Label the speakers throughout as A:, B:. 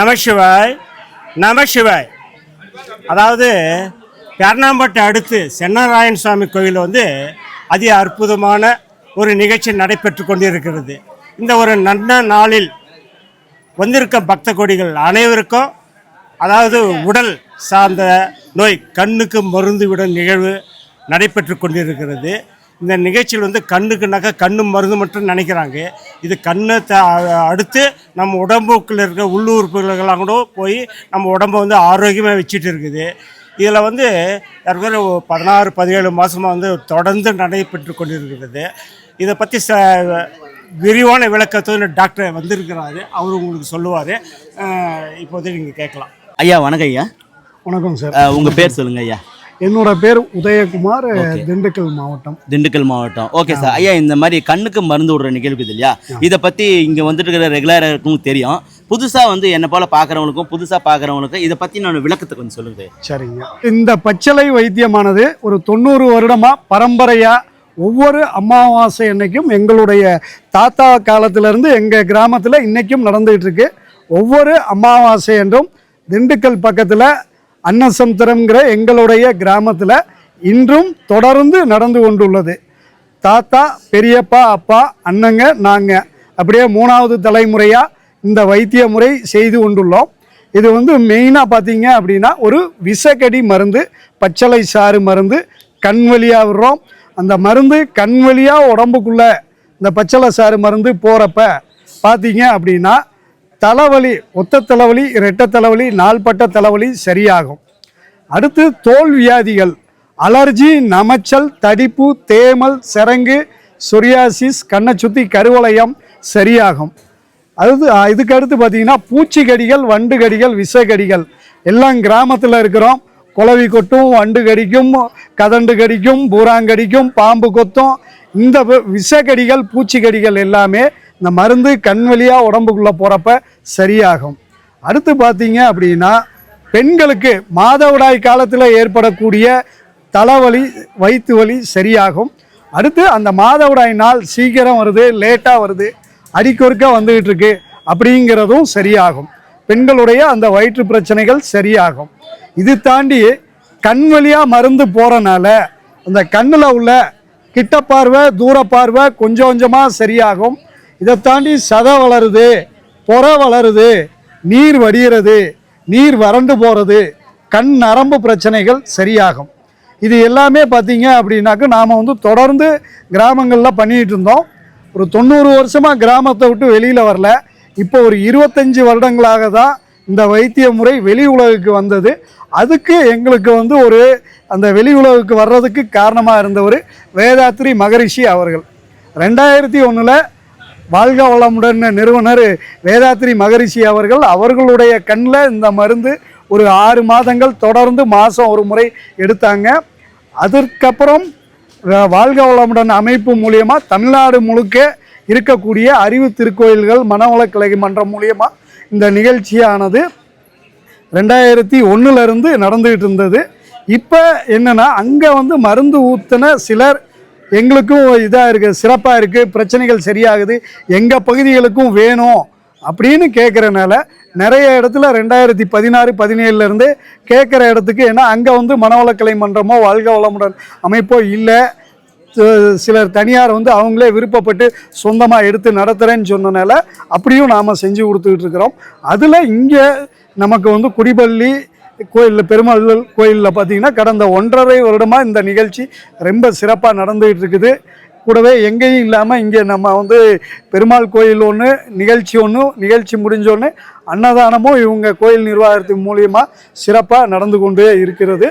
A: நமசிவாய் நமசிவாய். அதாவது கர்ணாம்பட்டை அடுத்து சென்னராயன் சுவாமி கோயில் அதி அற்புதமான ஒரு நிகழ்ச்சி நடைபெற்று கொண்டிருக்கிறது. இந்த ஒரு நல்ல நாளில் வந்திருக்க பக்த கோடிகள் அனைவருக்கும் அதாவது உடல் சார்ந்த நோய் கண்ணுக்கு மருந்து விடும் நிகழ்வு நடைபெற்று கொண்டிருக்கிறது. இந்த நிகழ்ச்சியில் கண்ணுக்குனாக்கா கண்ணு மருந்து மட்டும் நினைக்கிறாங்க. இது கண்ணை அடுத்து நம்ம உடம்புக்குள்ள இருக்க உள்ளுறுப்புகளெல்லாம் கூட போய் நம்ம உடம்பை ஆரோக்கியமாக வச்சுட்டு இருக்குது. இதில் ஏற்கனவே 16-17 மாதமாக தொடர்ந்து நடைபெற்று கொண்டிருக்கிறது. இதை பற்றி விரிவான விளக்கத்தோடு டாக்டர் வந்திருக்கிறாரு. அவர் உங்களுக்கு சொல்லுவார். இப்போதைக்கு நீங்கள் கேட்கலாம்.
B: ஐயா வணக்கம். ஐயா
C: வணக்கம் சார்.
B: உங்கள் பேர் சொல்லுங்கள் ஐயா.
C: என்னோட பேர் உதயகுமார், திண்டுக்கல் மாவட்டம்.
B: Okay sir. ஐயா இந்த மாதிரி கண்ணுக்கு மருந்து விடுற நிகழ்வு இது இல்லையா, இதை பற்றி இங்கே வந்துட்டு இருக்கிற ரெகுலராக தெரியும். புதுசாக என்னை போல் பார்க்குறவங்களுக்கும் புதுசாக பார்க்குறவங்களுக்கும் இதை பற்றி நான் விளக்கத்தை கொஞ்சம் சொல்லுங்கள்.
C: சரிங்க. இந்த பச்சிலை வைத்தியமானது ஒரு 90 வருடமாக பரம்பரையாக ஒவ்வொரு அமாவாசை அன்னைக்கும் எங்களுடைய தாத்தா காலத்திலேருந்து எங்கள் கிராமத்தில் இன்றைக்கும் நடந்துகிட்டு இருக்கு. ஒவ்வொரு அமாவாசை என்றும் திண்டுக்கல் பக்கத்தில் அன்னசமுத்திரம்ங்கிற எங்களுடைய கிராமத்தில் இன்றும் தொடர்ந்து நடந்து கொண்டுள்ளது. தாத்தா, பெரியப்பா, அப்பா, அண்ணங்க, நாங்கள் அப்படியே 3வது தலைமுறையாக இந்த வைத்திய முறை செய்து கொண்டுள்ளோம். இது மெயினாக பார்த்தீங்க அப்படின்னா ஒரு விஷக்கடி மருந்து, பச்சளை சாறு மருந்து கண் வழியாக விடுறோம். அந்த மருந்து கண் வழியாக உடம்புக்குள்ளே இந்த பச்சளை சாறு மருந்து போகிறப்ப பார்த்தீங்க அப்படின்னா தலைவலி, ஒத்த தலைவலி, இரட்டை தலைவலி, நாள்பட்ட தலைவலி சரியாகும். அடுத்து தோல் வியாதிகள், அலர்ஜி, நமைச்சல், தடிப்பு, தேமல், சிரங்கு, சொரியாசிஸ், கண்ணை சுற்றி கருவளையம் சரியாகும். இதுக்கு அடுத்து பார்த்தீங்கன்னா பூச்சிக்கடிகள், வண்டு கடிகள், விஷக்கடிகள் எல்லாம் கிராமத்தில் இருக்கிறோம். குளவி கொட்டும், வண்டு கடிக்கும், கதண்டு கடிக்கும், பூராங்கடிக்கும், பாம்பு கொத்தும். இந்த விஷக்கடிகள், பூச்சிக்கடிகள் எல்லாமே இந்த மருந்து கண் வழியாக உடம்புக்குள்ளே போகிறப்ப சரியாகும். அடுத்து பார்த்தீங்க அப்படின்னா பெண்களுக்கு மாதவிடாய் காலத்தில் ஏற்படக்கூடிய தலைவலி, வயிற்று வலி சரியாகும். அடுத்து அந்த மாதவிடாய் நாள் சீக்கிரம் வருது, லேட்டாக வருது, அடிக்கொருக்க வந்துக்கிட்டு இருக்கு அப்படிங்கிறதும் சரியாகும். பெண்களுடைய அந்த வயிற்று பிரச்சனைகள் சரியாகும். இது தாண்டி கண் வழியாக மருந்து போகிறனால அந்த கண்ணில் உள்ள கிட்ட பார்வை, தூர பார்வை கொஞ்சம் கொஞ்சமாக சரியாகும். இதை தாண்டி சதை வளருது, புறை வளருது, நீர் வடிகிறது, நீர் வறண்டு போகிறது, கண் நரம்பு பிரச்சனைகள் சரியாகும். இது எல்லாமே பார்த்தீங்க அப்படின்னாக்க நாம் தொடர்ந்து கிராமங்களில் பண்ணிகிட்டு இருந்தோம். ஒரு 90 வருஷமாக கிராமத்தை விட்டு வெளியில் வரல. இப்போ ஒரு 25 வருடங்களாக தான் இந்த வைத்திய முறை வெளி உலகுக்கு வந்தது. அதுக்கு எங்களுக்கு ஒரு அந்த வெளி உலகுக்கு வர்றதுக்கு காரணமாக இருந்தவர் வேதாத்ரி மகரிஷி அவர்கள். 2001 வாழ்க வளமுடன் நிறுவனர் வேதாத்ரி மகரிஷி அவர்களுடைய கண்ணில் இந்த மருந்து ஒரு 6 மாதங்கள் தொடர்ந்து மாதம் ஒரு முறை எடுத்தாங்க. அதற்கப்புறம் வாழ்க வளமுடன் அமைப்பு மூலியமாக தமிழ்நாடு முழுக்க இருக்கக்கூடிய அறிவு திருக்கோயில்கள் மனவளக்கலை மன்றம் மூலியமாக இந்த நிகழ்ச்சியானது 2001 நடந்துகிட்டு இருந்தது. இப்போ என்னென்னா அங்கே மருந்து ஊற்றின சிலர் எங்களுக்கும் இதாக இருக்குது, சிறப்பாக இருக்குது, பிரச்சனைகள் சரியாகுது, எங்கள் பகுதிகளுக்கும் வேணும் அப்படின்னு கேட்குறனால நிறைய இடத்துல 2016-17 கேட்குற இடத்துக்கு, ஏன்னா அங்கே மனவளக்கலை மன்றமோ வாழ்க வளமுடன் அமைப்போ இல்லை. சிலர் தனியார் அவங்களே விருப்பப்பட்டு சொந்தமாக எடுத்து நடத்துகிறேன்னு சொன்னனால அப்படியும் நாம் செஞ்சு கொடுத்துக்கிட்டு இருக்கிறோம். அதில் இங்கே நமக்கு குடிபள்ளி கோயிலில், பெருமாள் கோயிலில் பார்த்திங்கன்னா கடந்த 1.5 வருடமாக இந்த நிகழ்ச்சி ரொம்ப சிறப்பாக நடந்துகிட்டு இருக்குது. கூடவே எங்கேயும் இல்லாமல் இங்கே நம்ம பெருமாள் கோயில் ஒன்று, நிகழ்ச்சி முடிஞ்சோன்னு அன்னதானமும் இவங்க கோயில் நிர்வாகத்தின் மூலியமாக சிறப்பாக நடந்து கொண்டே இருக்கிறது.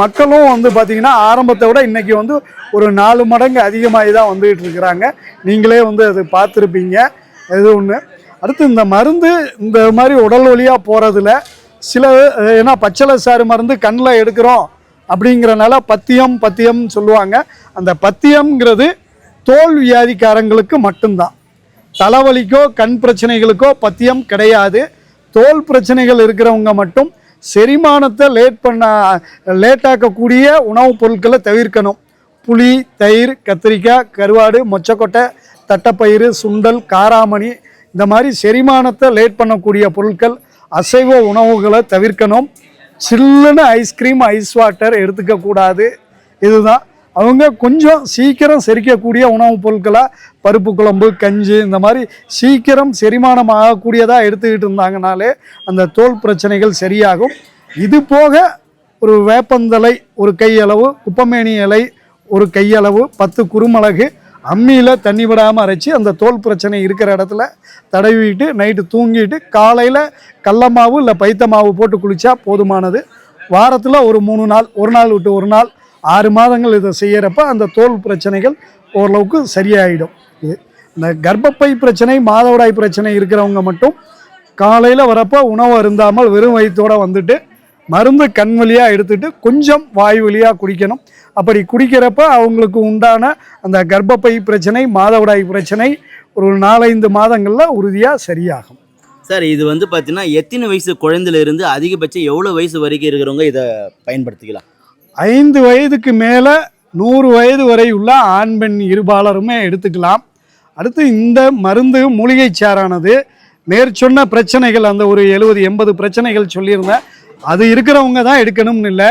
C: மக்களும் பார்த்திங்கன்னா ஆரம்பத்தை விட இன்றைக்கி ஒரு 4 மடங்கு அதிகமாகி தான் வந்துகிட்டு இருக்கிறாங்க. நீங்களே அது பார்த்துருப்பீங்க. இது ஒன்று. அடுத்து இந்த மருந்து இந்த மாதிரி உடல் வழியாக போகிறதுல சில, ஏன்னா பச்சளை சாறு மருந்து கண்ணில் எடுக்கிறோம் அப்படிங்கிறனால பத்தியம் சொல்லுவாங்க. அந்த பத்தியம்ங்கிறது தோல் வியாதிக்காரங்களுக்கு மட்டும்தான். தலைவலிக்கோ கண் பிரச்சனைகளுக்கோ பத்தியம் கிடையாது. தோல் பிரச்சனைகள் இருக்கிறவங்க மட்டும் செரிமானத்தை லேட்டாக்கக்கூடிய உணவுப் பொருட்களை தவிர்க்கணும். புளி, தயிர், கத்திரிக்காய், கருவாடு, மொச்சக்கொட்டை, தட்டைப்பயிறு, சுண்டல், காராமணி இந்த மாதிரி செரிமானத்தை லேட் பண்ணக்கூடிய பொருட்கள் அசைவ உணவுகளை தவிர்க்கணும். சில்லுன்னு ஐஸ்கிரீம், ஐஸ் வாட்டர் எடுத்துக்கக்கூடாது. இதுதான் அவங்க கொஞ்சம் சீக்கிரம் செரிக்கக்கூடிய உணவுப் பொருட்களாக பருப்பு குழம்பு, கஞ்சி இந்த மாதிரி சீக்கிரம் செரிமானம் ஆகக்கூடியதாக எடுத்துக்கிட்டு இருந்தாங்கனாலே அந்த தோல் பிரச்சனைகள் சரியாகும். இது போக ஒரு வேப்பந்தலை ஒரு கையளவு, குப்பமேனி இலை ஒரு கையளவு, 10 குருமிளகு அம்மியில் தண்ணி விடாமல் அரைச்சி அந்த தோல் பிரச்சனை இருக்கிற இடத்துல தடவிட்டு நைட்டு தூங்கிட்டு காலையில் கடல மாவு இல்லை பைத்த மாவு போட்டு குளித்தா போதுமானது. வாரத்தில் ஒரு 3 நாள், ஒரு நாள் விட்டு ஒரு நாள், 6 மாதங்கள் இதை செய்கிறப்ப அந்த தோல் பிரச்சனைகள் ஓரளவுக்கு சரியாயிடும். இது இந்த கர்ப்பப்பை பிரச்சனை, மாதவிடாய் பிரச்சனை இருக்கிறவங்க மட்டும் காலையில் வரப்போ உணவு அருந்தாமல் வெறும் வயிற்றோடு வந்துட்டு மருந்து கண் வழியாக எடுத்துட்டு கொஞ்சம் வாய் வழியாக குடிக்கணும். அப்படி குடிக்கிறப்ப அவங்களுக்கு உண்டான அந்த கர்ப்பப்பை பிரச்சனை, மாதவிடாய் பிரச்சனை ஒரு 4-5 மாதங்களில் உறுதியாக சரியாகும்.
B: சார் இது வந்து பார்த்தீங்கன்னா எத்தனை வயசு குழந்தையில இருந்து அதிகபட்சம் எவ்வளோ வயசு வரைக்கும் இருக்கிறவங்க இதை பயன்படுத்திக்கலாம்?
C: 5 வயதுக்கு மேலே 100 வயது வரை உள்ள ஆண் பெண் இருபாலருமே எடுத்துக்கலாம். அடுத்து இந்த மருந்து மூலிகை சாரானது மேற்சொன்ன பிரச்சனைகள், அந்த ஒரு 70-80 பிரச்சனைகள் சொல்லியிருந்தேன், அது இருக்கிறவங்க தான் எடுக்கணும்னு இல்லை.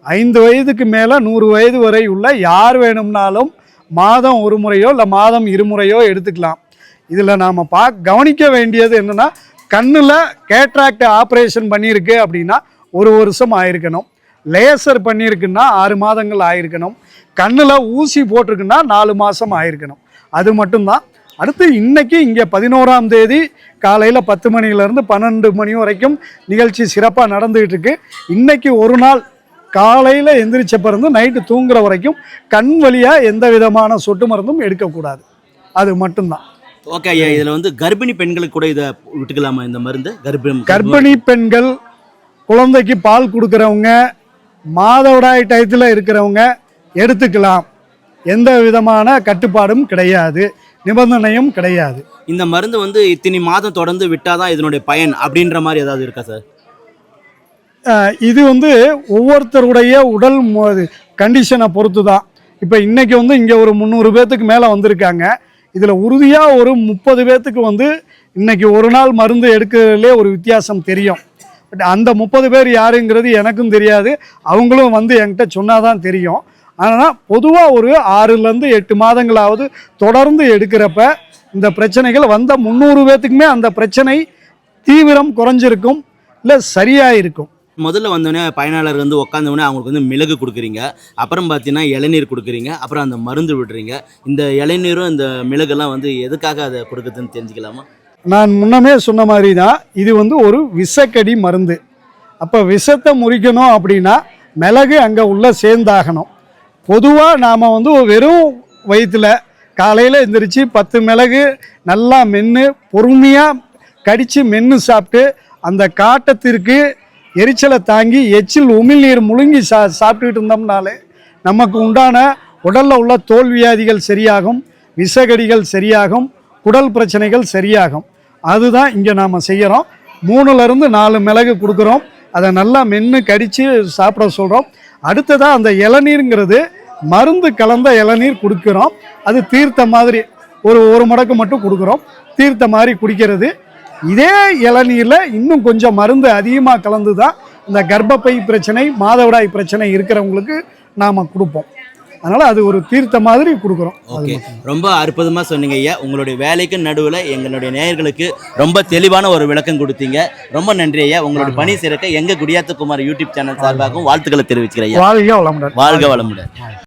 C: 5 வயதுக்கு மேலே 100 வயது வரை உள்ள யார் வேணும்னாலும் மாதம் 1 முறையோ இல்லை மாதம் 2 முறையோ எடுத்துக்கலாம். இதில் நாம் கவனிக்க வேண்டியது என்னென்னா, கண்ணில் கேட்ராக்ட் ஆப்ரேஷன் பண்ணியிருக்கு அப்படின்னா 1 வருஷம் ஆயிருக்கணும். லேசர் பண்ணியிருக்குன்னா 6 மாதங்கள் ஆயிருக்கணும். கண்ணில் ஊசி போட்டிருக்குன்னா 4 மாதம் ஆயிருக்கணும். அது மட்டும்தான். அடுத்து இன்னைக்கு இங்கே 11ஆம் தேதி காலையில் 10 மணிலேருந்து 12 மணி வரைக்கும் நிகழ்ச்சி சிறப்பாக நடந்துகிட்டு இருக்கு. இன்னைக்கு ஒரு நாள் காலையில் எந்திரிச்ச பிறந்து நைட்டு தூங்குற வரைக்கும் கண் வழியாக எந்த விதமான சொட்டு மருந்தும் எடுக்கக்கூடாது. அது மட்டும்தான்.
B: ஓகே ஐயா, இதில் வந்து கர்ப்பிணி பெண்களுக்கு கூட இதை விட்டுக்கலாமா இந்த மருந்து?
C: கர்ப்பிணி பெண்கள், குழந்தைக்கு பால் கொடுக்குறவங்க, மாதவிடாய் டயத்தில் இருக்கிறவங்க எடுத்துக்கலாம். எந்த விதமான கட்டுப்பாடும் கிடையாது, நிபந்தனையும் கிடையாது.
B: இந்த மருந்து வந்து இத்தனை மாதம் தொடர்ந்து விட்டாதான் இதனுடைய பயன் அப்படின்ற மாதிரி ஏதாவது இருக்கா சார்?
C: இது வந்து ஒவ்வொருத்தருடைய உடல் கண்டிஷனை பொறுத்து தான். இப்போ இன்னைக்கு வந்து இங்கே ஒரு 300 பேர்த்துக்கு மேலே வந்திருக்காங்க. இதில் உறுதியாக ஒரு 30 பேர்த்துக்கு வந்து இன்னைக்கு ஒரு நாள் மருந்து எடுக்கிறதுலே ஒரு வித்தியாசம் தெரியும். பட் அந்த 30 பேர் யாருங்கிறது எனக்கும் தெரியாது, அவங்களும் வந்து என்கிட்ட சொன்னாதான் தெரியும். ஆனால் பொதுவாக ஒரு 6லேருந்து 8 மாதங்களாவது தொடர்ந்து எடுக்கிறப்ப இந்த பிரச்சனைகள் வந்த 300 பேர்த்துக்குமே அந்த பிரச்சனை தீவிரம் குறைஞ்சிருக்கும், இல்லை சரியாக இருக்கும்.
B: முதல்ல வந்தோடனே பயனாளர் வந்து உட்காந்தோடனே அவங்களுக்கு வந்து மிளகு கொடுக்குறீங்க, அப்புறம் பார்த்தீங்கன்னா இளநீர் கொடுக்குறீங்க, அப்புறம் அந்த மருந்து விடுறீங்க. இந்த இளநீரும் இந்த மிளகுலாம் வந்து எதுக்காக அதை கொடுக்குதுன்னு தெரிஞ்சுக்கலாமா?
C: நான் முன்னமே சொன்ன மாதிரி தான், இது வந்து ஒரு விஷக்கடி மருந்து. அப்போ விஷத்தை முறிக்கணும் அப்படின்னா மிளகு அங்கே உள்ளே சேர்ந்தாகணும். பொதுவாக நாம் வந்து வெறும் வயிற்றில் காலையில் எந்திரிச்சு 10 மிளகு நல்லா மென்று பொறுமையாக கடித்து மென்று சாப்பிட்டு அந்த காட்டத்திற்கு எரிச்சலை தாங்கி எச்சில் உமிழ்நீர் முழுங்கி சாப்பிட்டுக்கிட்டு இருந்தோம்னாலே நமக்கு உண்டான உடலில் உள்ள தோல்வியாதிகள் சரியாகும், விஷகடிகள் சரியாகும், குடல் பிரச்சனைகள் சரியாகும். அதுதான் இங்கே நாம் செய்கிறோம். 3லேருந்து 4 மிளகு கொடுக்குறோம், அதை நல்லா மென்று கடித்து சாப்பிட சொல்கிறோம். அடுத்ததாக அந்த இளநீருங்கிறது மருந்து கலந்த இளநீர் கொடுக்குறோம். அது தீர்த்த மாதிரி ஒரு மடக்கு மட்டும் கொடுக்குறோம், தீர்த்த மாதிரி குடிக்கிறது. இதே இளநீரில் இன்னும் கொஞ்சம் மருந்து அதிகமாக கலந்து தான் இந்த கர்ப்பப்பை பிரச்சனை, மாதவிடாய் பிரச்சனை இருக்கிறவங்களுக்கு நாம் கொடுப்போம். அதனால் அது ஒரு தீர்த்த மாதிரி கொடுக்குறோம்.
B: ஓகே, ரொம்ப அற்புதமாக சொன்னீங்க ஐயா. உங்களுடைய வேலைக்கு நடுவில் எங்களுடைய நேயர்களுக்கு ரொம்ப தெளிவான ஒரு விளக்கம் கொடுத்தீங்க. ரொம்ப நன்றி ஐயா. உங்களுடைய பணி சிறக்க எங்கள் குடியாத்த குமார் யூடியூப் சேனல் சார்பாகவும் வாழ்த்துக்களை தெரிவிச்சுக்கிறேன் ஐயா.
C: வாழ்க வளமுடன்.
B: வாழ்க வளமுடன்.